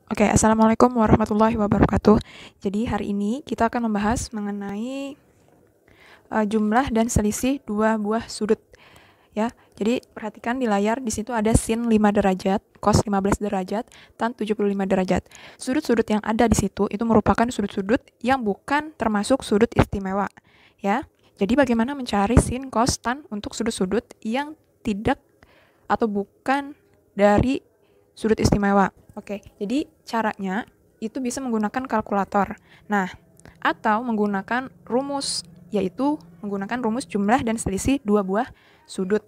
Oke, Assalamualaikum warahmatullahi wabarakatuh. Jadi hari ini kita akan membahas mengenai jumlah dan selisih dua buah sudut. Ya, jadi perhatikan di layar, di situ ada sin 5 derajat, cos 15 derajat, tan 75 derajat. Sudut-sudut yang ada di situ itu merupakan sudut-sudut yang bukan termasuk sudut istimewa. Ya, jadi bagaimana mencari sin, cos, tan untuk sudut-sudut yang tidak atau bukan dari sudut istimewa. Oke, jadi caranya itu bisa menggunakan kalkulator. Nah, atau menggunakan rumus, yaitu menggunakan rumus jumlah dan selisih dua buah sudut.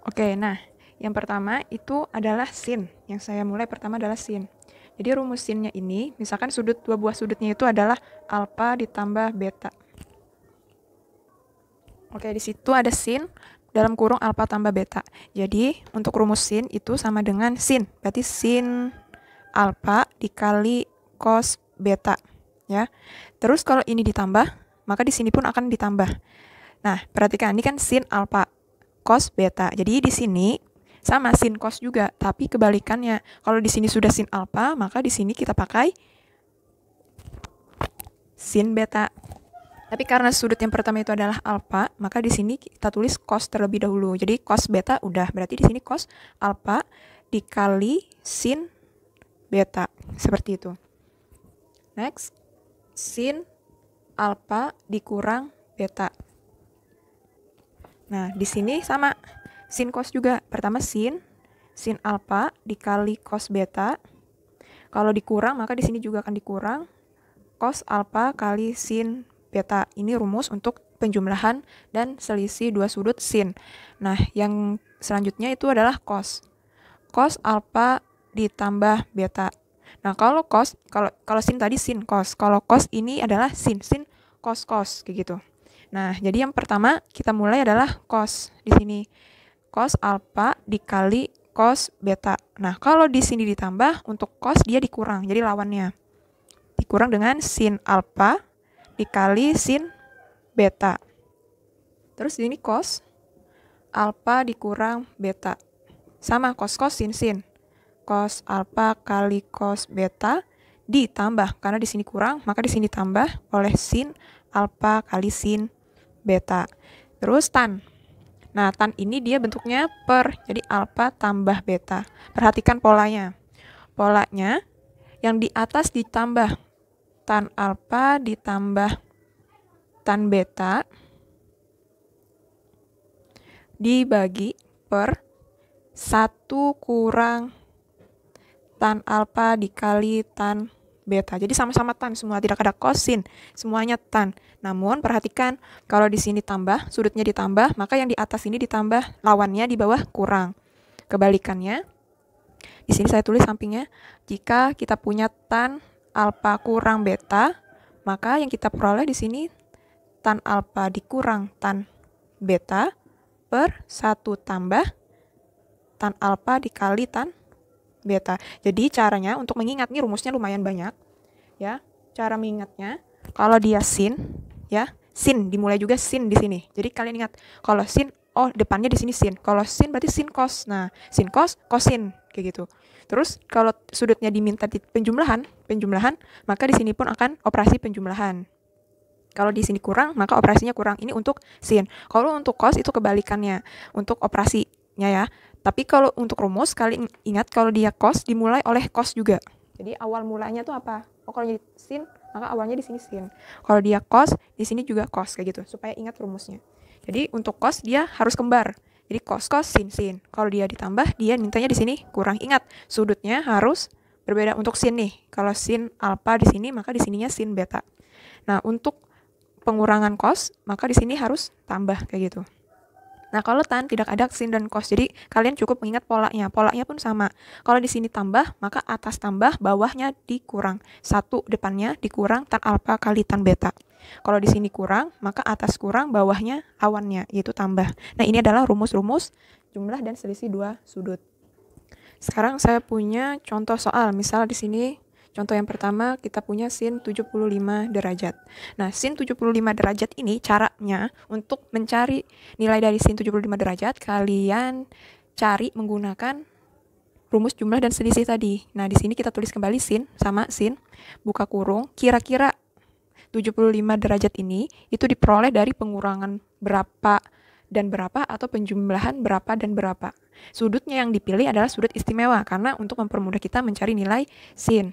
Oke, nah yang pertama itu adalah sin. Yang saya mulai pertama adalah sin. Jadi rumus sinnya ini, misalkan dua buah sudutnya itu adalah alfa ditambah beta. Oke, di situ ada sin dalam kurung alfa tambah beta. Jadi untuk rumus sin itu sama dengan sin. Berarti sin alfa dikali cos beta, ya. Terus kalau ini ditambah, maka di sini pun akan ditambah. Nah, perhatikan ini kan sin alfa cos beta. Jadi di sini sama sin cos juga, tapi kebalikannya. Kalau di sini sudah sin alfa, maka di sini kita pakai sin beta. Tapi karena sudut yang pertama itu adalah alfa, maka di sini kita tulis cos terlebih dahulu. Jadi cos beta udah, berarti di sini cos alfa dikali sin beta, seperti itu. Next, sin alfa dikurang beta. Nah, di sini sama sin cos juga. Pertama sin alfa dikali cos beta. Kalau dikurang, maka di sini juga akan dikurang cos alfa kali sin beta. Ini rumus untuk penjumlahan dan selisih dua sudut sin. Nah, yang selanjutnya itu adalah cos. Cos alfa ditambah beta. Nah, kalau cos, kalau sin tadi sin cos. Kalau cos ini adalah sin cos kayak gitu. Nah, jadi yang pertama kita mulai adalah cos di sini. Cos alfa dikali cos beta. Nah, kalau di sini ditambah, untuk cos dia dikurang, jadi lawannya. Dikurang dengan sin alfa dikali sin beta. Terus di sini cos alfa dikurang beta. Sama cos sin. Cos alfa kali cos beta ditambah, karena di sini kurang, maka di sini tambah oleh sin alfa kali sin beta. Terus tan. Nah, tan ini dia bentuknya per, jadi alfa tambah beta. Perhatikan polanya. Polanya yang di atas ditambah tan alfa ditambah tan beta dibagi per 1 kurang tan alfa dikali tan beta. Jadi sama-sama tan semua, tidak ada kosin, semuanya tan. Namun perhatikan, kalau di sini tambah, sudutnya ditambah, maka yang di atas ini ditambah, lawannya di bawah kurang. Kebalikannya, di sini saya tulis sampingnya, jika kita punya tan alfa kurang beta, maka yang kita peroleh di sini tan alfa dikurang tan beta per 1 tambah tan alfa dikali tan beta. Jadi caranya untuk mengingat, nih rumusnya lumayan banyak ya. Cara mengingatnya, kalau dia sin ya, sin dimulai juga sin di sini. Jadi kalian ingat, kalau sin depannya di sini sin. Kalau sin berarti sin cos. Nah, sin cos kosin kayak gitu. Terus kalau sudutnya diminta di penjumlahan, maka di sini pun akan operasi penjumlahan. Kalau di sini kurang, maka operasinya kurang. Ini untuk sin. Kalau untuk cos itu kebalikannya, untuk operasinya ya. Tapi kalau untuk rumus, kalian ingat kalau dia cos dimulai oleh cos juga. Jadi awal mulanya tuh apa? Kalau jadi sin, maka awalnya di sini sin. Kalau dia cos, di sini juga cos kayak gitu, supaya ingat rumusnya. Jadi untuk cos dia harus kembar. Jadi cos sin. Kalau dia ditambah, dia mintanya di sini kurang. Ingat, sudutnya harus berbeda untuk sin nih. Kalau sin alfa di sini, maka di sininya sin beta. Nah, untuk pengurangan cos, maka di sini harus tambah kayak gitu. Nah, kalau tan tidak ada sin dan cos. Jadi kalian cukup mengingat polanya. Polanya pun sama. Kalau di sini tambah, maka atas tambah, bawahnya dikurang. 1 depannya dikurang tan alfa kali tan beta. Kalau di sini kurang, maka atas kurang, bawahnya lawannya, yaitu tambah. Nah, ini adalah rumus-rumus jumlah dan selisih dua sudut. Sekarang saya punya contoh soal. Misal di sini contoh yang pertama kita punya sin 75 derajat. Nah, sin 75 derajat ini caranya untuk mencari nilai dari sin 75 derajat, kalian cari menggunakan rumus jumlah dan selisih tadi. Nah, di sini kita tulis kembali sin sama sin, buka kurung, kira-kira 75 derajat ini itu diperoleh dari pengurangan berapa dan berapa atau penjumlahan berapa dan berapa. Sudutnya yang dipilih adalah sudut istimewa karena untuk mempermudah kita mencari nilai sin.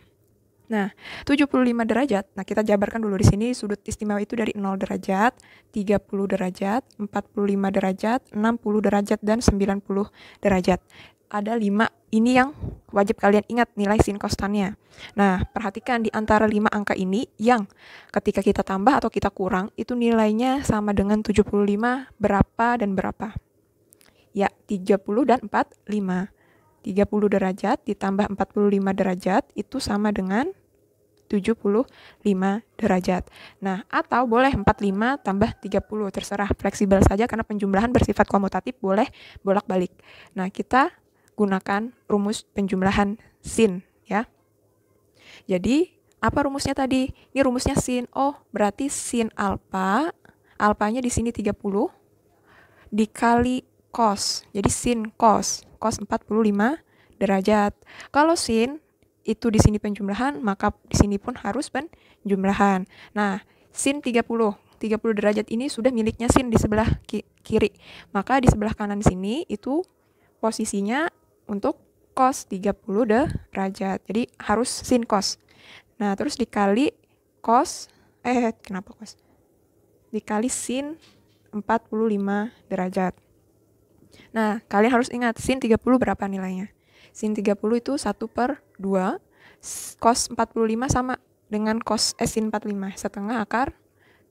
Nah, 75 derajat. Nah, kita jabarkan dulu di sini sudut istimewa itu dari 0 derajat, 30 derajat, 45 derajat, 60 derajat, dan 90 derajat. Ada 5 ini yang wajib kalian ingat nilai sin kostannya. Nah, perhatikan di antara 5 angka ini yang ketika kita tambah atau kita kurang itu nilainya sama dengan 75 berapa dan berapa. Ya, 30 dan 45. 30 derajat ditambah 45 derajat itu sama dengan 75 derajat. Nah, atau boleh 45 tambah 30, terserah, fleksibel saja karena penjumlahan bersifat komutatif, boleh bolak-balik. Nah, kita gunakan rumus penjumlahan sin ya. Jadi, apa rumusnya tadi? Ini rumusnya sin. Oh, berarti sin alfa, alfanya di sini 30 dikali cos. Jadi sin cos 45 derajat. Kalau sin itu di sini penjumlahan, maka di sini pun harus penjumlahan. Nah, sin 30 derajat ini sudah miliknya sin di sebelah kiri. Maka di sebelah kanan sini itu posisinya untuk cos 30 derajat. Jadi harus sin cos. Nah, terus dikali cos, kenapa cos? Dikali sin 45 derajat. Nah, kalian harus ingat sin 30 berapa nilainya? Sin 30 itu 1/2. Cos 45 sama dengan sin 45. Setengah akar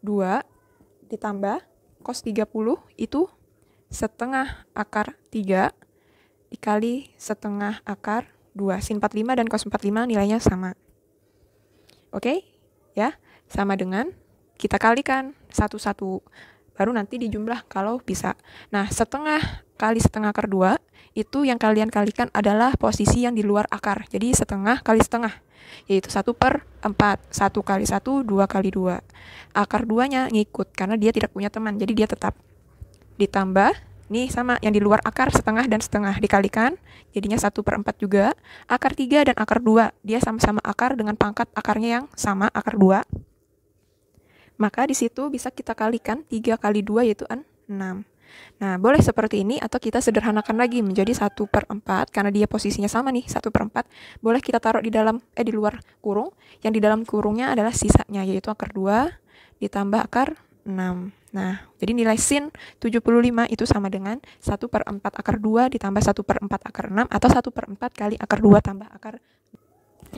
2 ditambah cos 30 itu setengah akar 3 dikali setengah akar 2. Sin 45 dan cos 45 nilainya sama. Oke? Ya, sama dengan kita kalikan satu-satu. Baru nanti dijumlah kalau bisa. Nah, setengah kali setengah akar 2, itu yang kalian kalikan adalah posisi yang di luar akar. Jadi setengah kali setengah, yaitu 1/4. 1 kali 1, 2 kali 2. Akar 2-nya ngikut, karena dia tidak punya teman, jadi dia tetap. Ditambah, nih sama yang di luar akar setengah dan setengah dikalikan, jadinya 1/4 juga. Akar 3 dan akar 2, dia sama-sama akar dengan pangkat akarnya yang sama, akar 2. Maka di situ bisa kita kalikan 3 kali 2 yaitu 6. Nah, boleh seperti ini atau kita sederhanakan lagi menjadi 1/4 karena dia posisinya sama nih, 1/4. Boleh kita taruh di dalam di luar kurung. Yang di dalam kurungnya adalah sisanya yaitu akar 2 ditambah akar 6. Nah, jadi nilai sin 75 itu sama dengan 1/4 akar 2 ditambah 1/4 akar 6 atau 1/4 kali akar 2 tambah akar.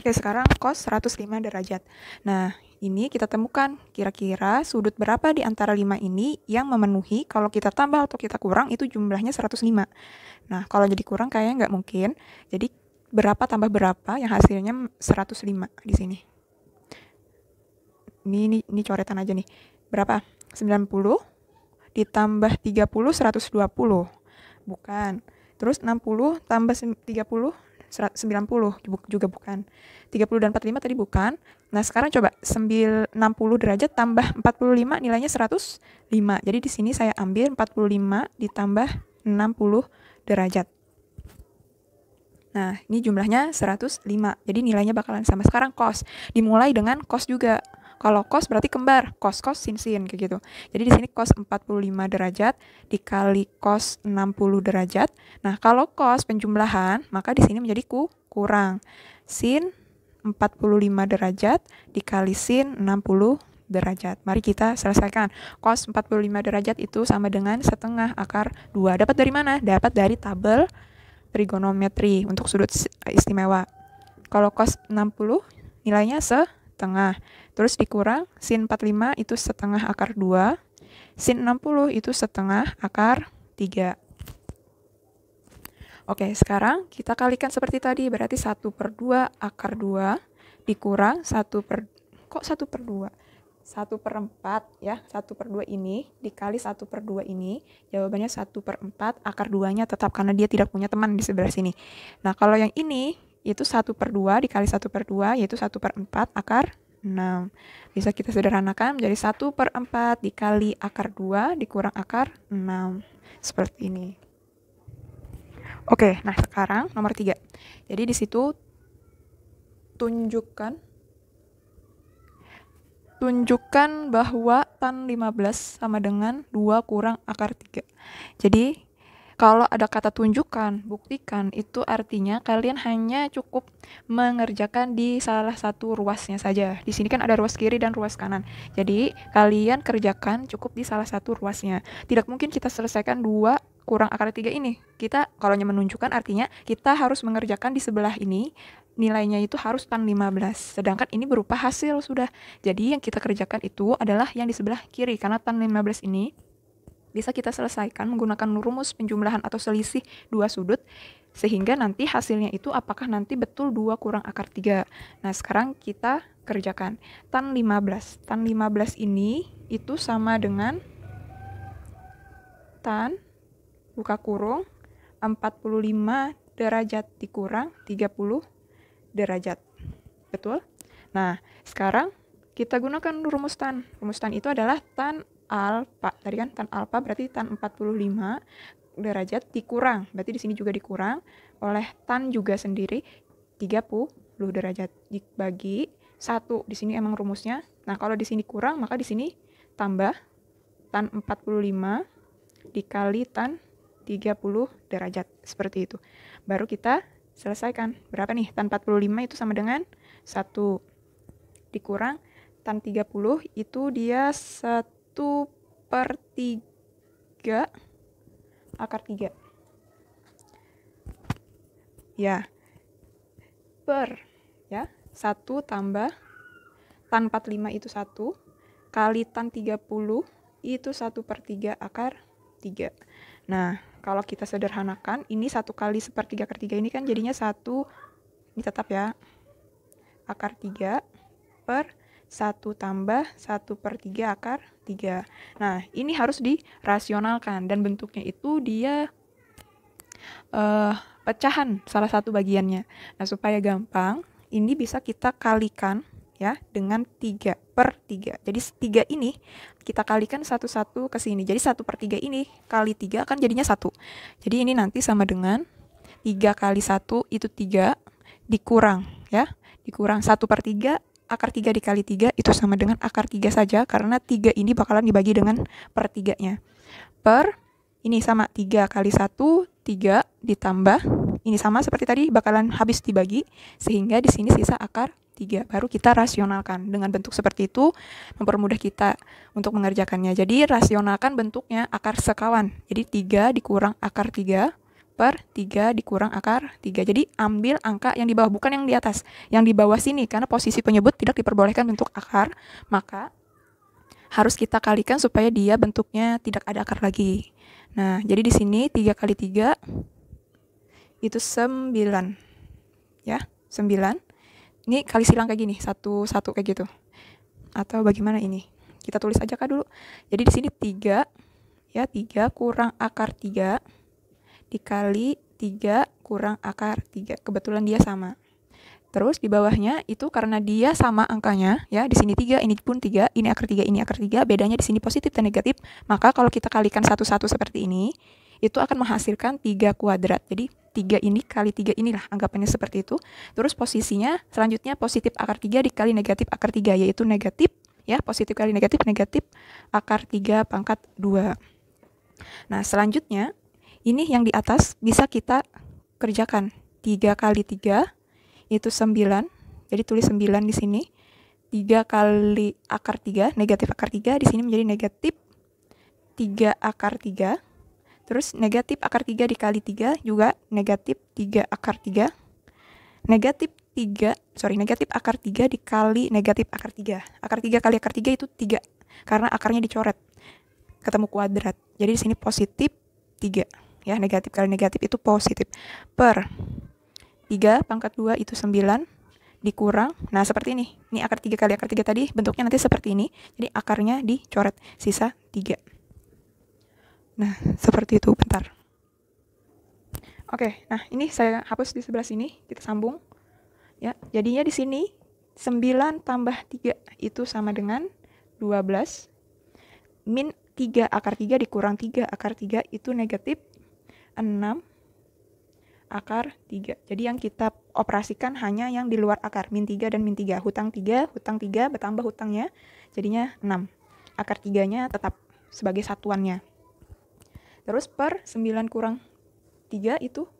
Oke, sekarang cos 105 derajat. Nah, ini kita temukan kira-kira sudut berapa di antara 5 ini yang memenuhi kalau kita tambah atau kita kurang itu jumlahnya 105. Nah, kalau jadi kurang kayaknya nggak mungkin. Jadi berapa tambah berapa yang hasilnya 105 di sini. Ini coretan aja nih. Berapa? 90 ditambah 30 120. Bukan. Terus 60 tambah 30 90 juga bukan. 30 dan 45 tadi bukan. Nah, sekarang coba 60 derajat tambah 45 nilainya 105. Jadi di sini saya ambil 45 ditambah 60 derajat. Nah, ini jumlahnya 105. Jadi nilainya bakalan sama. Sekarang cos. Dimulai dengan cos juga. Kalau cos berarti kembar, cos sin kayak gitu. Jadi di sini cos 45 derajat dikali cos 60 derajat. Nah, kalau cos penjumlahan, maka di sini menjadi kurang. Sin 45 derajat dikali sin 60 derajat. Mari kita selesaikan. Cos 45 derajat itu sama dengan setengah akar 2. Dapat dari mana? Dapat dari tabel trigonometri untuk sudut istimewa. Kalau cos 60 nilainya setengah. Terus dikurang sin 45 itu setengah akar 2. Sin 60 itu setengah akar 3. Oke, sekarang kita kalikan seperti tadi. Berarti 1/2 akar 2 dikurang 1/2? 1/4 ya. 1/2 ini dikali 1/2 ini. Jawabannya 1/4 akar 2-nya tetap karena dia tidak punya teman di sebelah sini. Nah, kalau yang ini itu 1/2 dikali 1/2 yaitu 1/4 akar 6. Bisa kita sederhanakan menjadi 1/4 dikali akar 2 dikurang akar 6. Seperti ini. Oke, nah sekarang nomor 3. Jadi di situ tunjukkan bahwa tan 15 sama dengan 2 kurang akar 3. Jadi kalau ada kata tunjukkan, buktikan, itu artinya kalian hanya cukup mengerjakan di salah satu ruasnya saja. Di sini kan ada ruas kiri dan ruas kanan. Jadi kalian kerjakan cukup di salah satu ruasnya. Tidak mungkin kita selesaikan 2 kurang akar 3 ini. Kita kalau menunjukkan artinya kita harus mengerjakan di sebelah ini, nilainya itu harus tan 15. Sedangkan ini berupa hasil sudah. Jadi yang kita kerjakan itu adalah yang di sebelah kiri, karena tan 15 ini bisa kita selesaikan menggunakan rumus penjumlahan atau selisih 2 sudut, sehingga nanti hasilnya itu apakah nanti betul 2 kurang akar 3. Nah, sekarang kita kerjakan. Tan 15. Tan 15 ini itu sama dengan tan buka kurung 45 derajat dikurang 30 derajat. Betul? Nah, sekarang kita gunakan rumus tan. Rumus tan itu adalah tan alfa. Tadi kan tan alfa berarti tan 45 derajat dikurang. Berarti di sini juga dikurang oleh tan juga sendiri 30 derajat dibagi 1. Di sini emang rumusnya. Nah, kalau di sini kurang, maka di sini tambah tan 45 dikali tan 30 derajat. Seperti itu. Baru kita selesaikan. Berapa nih? Tan 45 itu sama dengan 1 dikurang tan 30 itu dia 1/3 akar 3. Ya. Per. Ya. 1 tambah tan 45 itu 1 kali tan 30 itu 1/3 akar 3. Nah, kalau kita sederhanakan, ini 1 kali 1/3 akar 3 ini kan jadinya 1, ini tetap ya, akar 3 per 1 tambah 1/3 akar 3. Nah, ini harus dirasionalkan dan bentuknya itu dia pecahan salah satu bagiannya. Nah, supaya gampang, ini bisa kita kalikan ya dengan 3/3. Jadi 3 ini kita kalikan satu-satu ke sini. Jadi 1/3 ini kali 3 kan jadinya 1. Jadi ini nanti sama dengan 3 kali 1 itu 3 dikurang ya. Dikurang 1/3 akar 3 dikali 3 itu sama dengan akar 3 saja, karena 3 ini bakalan dibagi dengan per 3-nya. Per, ini sama 3 kali 1, 3 ditambah, ini sama seperti tadi bakalan habis dibagi, sehingga di sini sisa akar 3. Baru kita rasionalkan. Dengan bentuk seperti itu, mempermudah kita untuk mengerjakannya. Jadi rasionalkan bentuknya akar sekawan. Jadi 3 dikurang akar 3 per 3 dikurang akar 3. Jadi ambil angka yang di bawah, bukan yang di atas. Yang di bawah sini, karena posisi penyebut tidak diperbolehkan bentuk akar, maka harus kita kalikan supaya dia bentuknya tidak ada akar lagi. Nah, jadi di sini 3 kali 3 itu 9. Ya, 9. Ini kali silang kayak gini, 1 kayak gitu. Atau bagaimana ini? Kita tulis aja Kak dulu. Jadi di sini 3, ya 3 kurang akar 3 dikali 3 kurang akar 3. Kebetulan dia sama. Terus di bawahnya itu karena dia sama angkanya, ya di sini 3, ini pun 3, ini akar 3, ini akar 3, bedanya di sini positif dan negatif, maka kalau kita kalikan satu-satu seperti ini, itu akan menghasilkan 3 kuadrat. Jadi 3 ini kali 3 inilah anggapannya seperti itu. Terus posisinya selanjutnya positif akar 3 dikali negatif akar 3, yaitu negatif, ya positif kali negatif, negatif akar 3 pangkat 2. Nah selanjutnya, ini yang di atas bisa kita kerjakan. 3 kali 3 itu 9. Jadi tulis 9 di sini. 3 kali akar 3, negatif akar 3, di sini menjadi negatif 3 akar 3. Terus negatif akar 3 dikali 3 juga negatif 3 akar 3. Negatif akar 3 dikali negatif akar 3. Akar 3 kali akar 3 itu 3. Karena akarnya dicoret. Ketemu kuadrat. Jadi di sini positif 3. Ya, negatif kali negatif itu positif. Per 3 pangkat 2 itu 9 dikurang. Nah, seperti ini. Ini akar 3 kali akar 3 tadi bentuknya nanti seperti ini. Jadi akarnya dicoret. Sisa 3. Nah, seperti itu. Bentar. Oke, nah ini saya hapus di sebelah sini. Kita sambung. Ya, jadinya di sini 9 tambah 3 itu sama dengan 12. Min 3 akar 3 dikurang 3 akar 3 itu negatif 6 akar 3. Jadi yang kita operasikan hanya yang di luar akar, min 3 dan min 3. Hutang 3 bertambah hutangnya, jadinya 6. Akar 3-nya tetap sebagai satuannya. Terus per 9 kurang 3 itu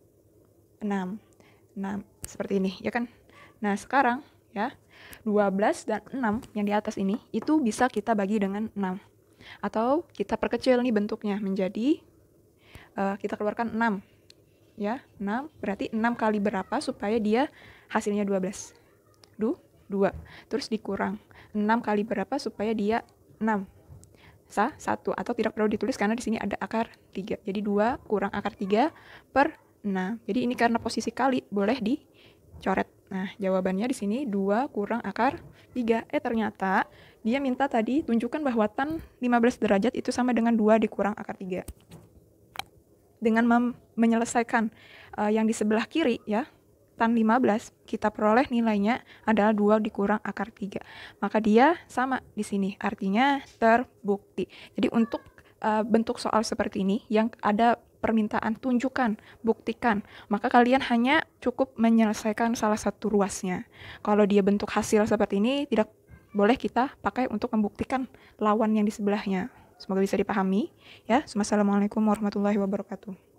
6. 6, seperti ini, ya kan? Nah, sekarang ya, 12 dan 6 yang di atas ini, itu bisa kita bagi dengan 6. Atau kita perkecil nih bentuknya menjadi, kita keluarkan 6. Ya, 6 berarti 6 kali berapa supaya dia hasilnya 12? 2. Terus dikurang 6 kali berapa supaya dia 6? 1, atau tidak perlu ditulis karena di sini ada akar 3. Jadi 2 kurang akar 3 per 6. Jadi ini karena posisi kali boleh dicoret. Nah, jawabannya di sini 2 kurang akar 3. Ternyata dia minta tadi tunjukkan bahwa tan 15 derajat itu sama dengan 2 dikurang akar 3. Dengan menyelesaikan yang di sebelah kiri ya, tan 15, kita peroleh nilainya adalah 2 dikurang akar 3. Maka dia sama di sini, artinya terbukti. Jadi untuk bentuk soal seperti ini yang ada permintaan tunjukkan, buktikan, maka kalian hanya cukup menyelesaikan salah satu ruasnya. Kalau dia bentuk hasil seperti ini, tidak boleh kita pakai untuk membuktikan lawan yang di sebelahnya. Semoga bisa dipahami ya. Wassalamualaikum warahmatullahi wabarakatuh.